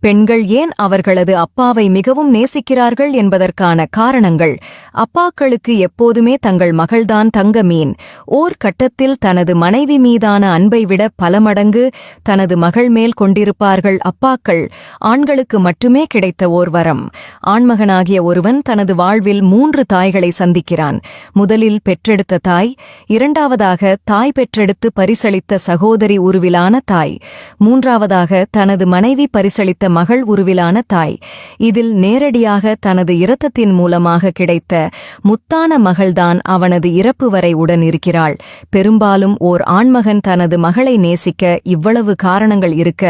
பெண்கள் ஏன் அவர்களது அப்பாவை மிகவும் நேசிக்கிறார்கள் என்பதற்கான காரணங்கள். அப்பாக்களுக்கு எப்போதுமே தங்கள் மகள்தான் தங்க மீன். ஓர் கட்டத்தில் தனது மனைவி மீதான அன்பை விட பல மடங்கு தனது மகள் மேல் கொண்டிருப்பார்கள் அப்பாக்கள். ஆண்களுக்கு மட்டுமே கிடைத்த ஓர் வரம். ஆண்மகனாகிய ஒருவன் தனது வாழ்வில் 3 தாய்களை சந்திக்கிறான். முதலில் பெற்றெடுத்த தாய், இரண்டாவதாக தாய் பெற்றெடுத்து பரிசளித்த சகோதரி உருவிலான தாய், மூன்றாவதாக தனது மனைவி பரிசளித்த மகள் உருவிலான தாய். இதில் நேரடியாக தனது இரத்தத்தின் மூலமாக கிடைத்த முத்தான மகள்தான் அவனது இறப்பு வரை உடன் இருக்கிறாள். பெரும்பாலும் ஓர் ஆண்மகன் தனது மகளை நேசிக்க இவ்வளவு காரணங்கள் இருக்க,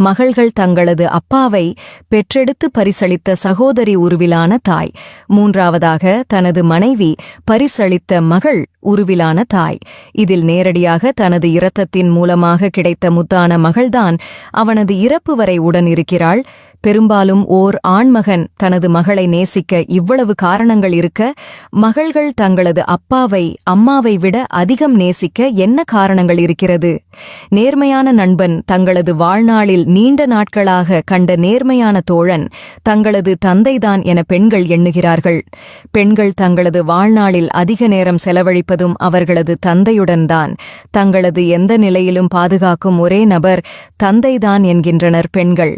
மகள்கள் தங்களது அப்பாவை பெற்றெடுத்து பரிசளித்த சகோதரி உருவிலான தாய், மூன்றாவதாக தனது மனைவி பரிசளித்த மகள் உருவிலான தாய். இதில் நேரடியாக தனது இரத்தத்தின் மூலமாக கிடைத்த முத்தான மகள்தான் அவனது இறப்பு வரை உடன் இருக்கிறாள். பெரும்பாலும் ஓர் ஆண்மகன் தனது மகளை நேசிக்க இவ்வளவு காரணங்கள் இருக்க, மகள்கள் தங்களது அப்பாவை அம்மாவை விட அதிகம் நேசிக்க என்ன காரணங்கள் இருக்கிறது? நேர்மையான நண்பன், தங்களது வாழ்நாளில் நீண்ட நாட்களாக கண்ட நேர்மையான தோழன் தங்களது தந்தைதான் என பெண்கள் எண்ணுகிறார்கள். பெண்கள் தங்களது வாழ்நாளில் அதிக நேரம் செலவழிப்பதும் அவர்களது தந்தையுடன் தான். தங்களது எந்த நிலையிலும் பாதுகாக்கும் ஒரே நபர் தந்தைதான் என்கின்றனர் பெண்கள்.